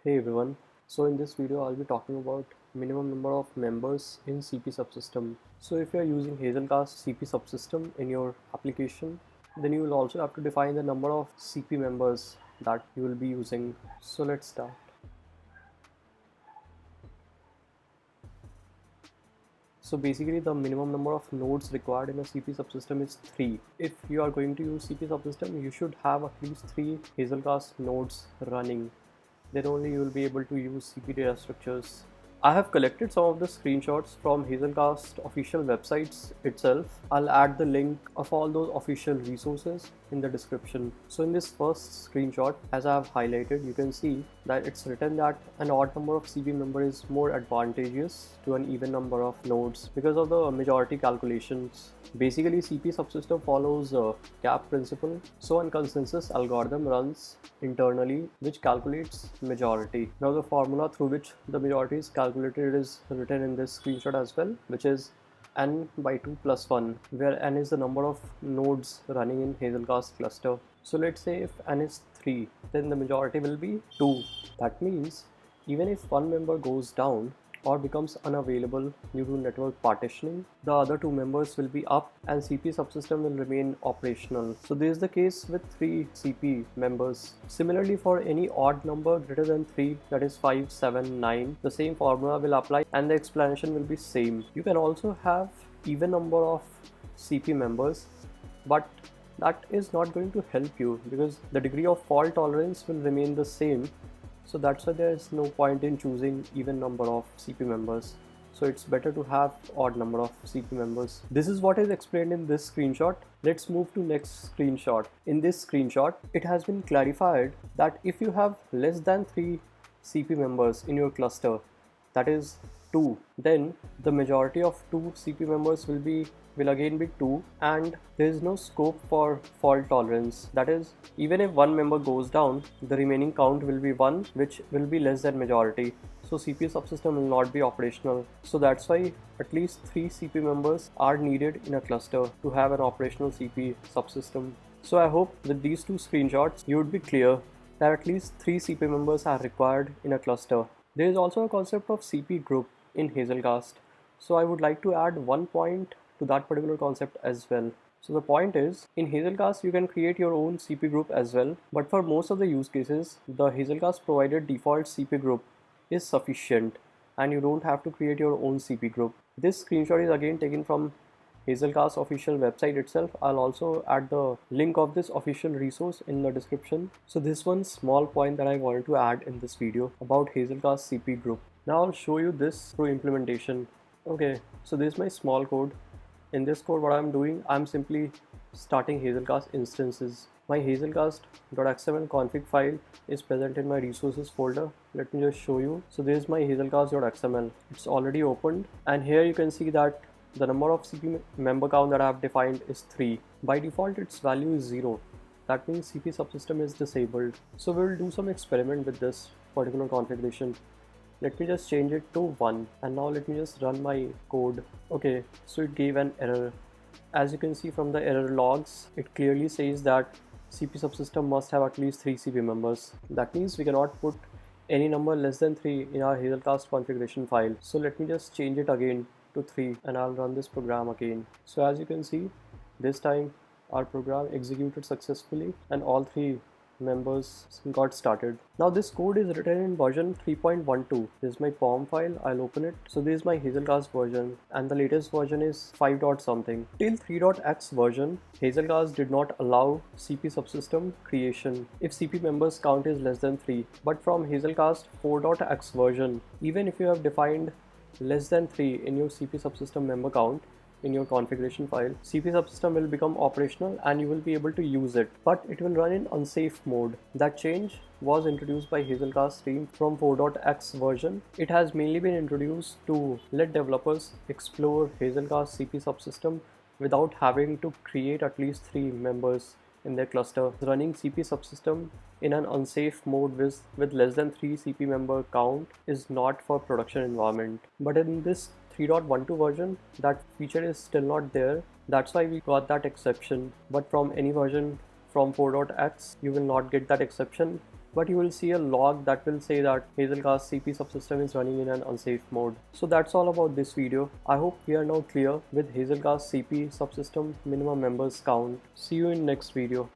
Hey everyone, so in this video I'll be talking about minimum number of members in CP subsystem. So if you are using Hazelcast CP subsystem in your application, then you will also have to define the number of CP members that you will be using. So let's start. So basically the minimum number of nodes required in a CP subsystem is 3. If you are going to use CP subsystem, you should have at least 3 Hazelcast nodes running. Then only you will be able to use CP data structures. I have collected some of the screenshots from Hazelcast official websites itself. I'll add the link of all those official resources in the description. So in this first screenshot, as I have highlighted, you can see that it's written that an odd number of CP member is more advantageous to an even number of nodes because of the majority calculations. Basically, CP subsystem follows a cap principle. So a consensus algorithm runs internally which calculates majority. Now the formula through which the majority is calculated is written in this screenshot as well, which is n by 2 plus 1, where n is the number of nodes running in Hazelcast cluster. So let's say if n is 3, then the majority will be 2. That means even if one member goes down or becomes unavailable due to network partitioning, the other two members will be up and CP subsystem will remain operational. So this is the case with 3 CP members. Similarly, for any odd number greater than 3, that is 5, 7, 9, the same formula will apply and the explanation will be same. You can also have even number of CP members, but that is not going to help you because the degree of fault tolerance will remain the same. So that's why there is no point in choosing even number of CP members. So it's better to have odd number of CP members. This is what is explained in this screenshot. Let's move to next screenshot. In this screenshot, it has been clarified that if you have less than 3 CP members in your cluster, that is 2, then the majority of 2 CP members will again be 2, and there is no scope for fault tolerance. That is, even if one member goes down, the remaining count will be 1, which will be less than majority. So CP subsystem will not be operational. So that's why at least 3 CP members are needed in a cluster to have an operational CP subsystem. So I hope with these two screenshots you would be clear that at least 3 CP members are required in a cluster. There is also a concept of CP group in Hazelcast. So I would like to add one point to that particular concept as well. So the point is, in Hazelcast you can create your own CP group as well, but for most of the use cases, the Hazelcast provided default CP group is sufficient and you don't have to create your own CP group. This screenshot is again taken from Hazelcast official website itself. I'll also add the link of this official resource in the description. So this one small point that I wanted to add in this video about Hazelcast CP group. Now I'll show you this through implementation. Okay, so this is my small code. In this code, what I'm doing, I'm simply starting Hazelcast instances. My hazelcast.xml config file is present in my resources folder. Let me just show you. So this is my hazelcast.xml. It's already opened, and here you can see that the number of CP member count that I have defined is 3. By default, its value is 0. That means CP subsystem is disabled. So we will do some experiment with this particular configuration. Let me just change it to 1, and now let me just run my code. Okay, so it gave an error. As you can see from the error logs, it clearly says that CP subsystem must have at least 3 CP members. That means we cannot put any number less than 3 in our Hazelcast configuration file. So let me just change it again to 3 and I'll run this program again. So as you can see, this time our program executed successfully and all 3 members got started. Now this code is written in version 3.12. This is my POM file. I'll open it. So this is my Hazelcast version and the latest version is 5 dot something. Till 3.x version, Hazelcast did not allow CP subsystem creation if CP members count is less than 3. But from Hazelcast 4.x version, even if you have defined less than 3 in your CP subsystem member count in your configuration file, CP subsystem will become operational and you will be able to use it, but it will run in unsafe mode. That change was introduced by Hazelcast team from 4.x version. It has mainly been introduced to let developers explore Hazelcast CP subsystem without having to create at least 3 members in their cluster. Running CP subsystem in an unsafe mode with less than 3 CP member count is not for production environment. But in this 3.12 version, that feature is still not there. That's why we got that exception. But from any version from 4.x, you will not get that exception but you will see a log that will say that Hazelcast CP subsystem is running in an unsafe mode. So that's all about this video. I hope we are now clear with Hazelcast CP subsystem minimum members count. See you in next video.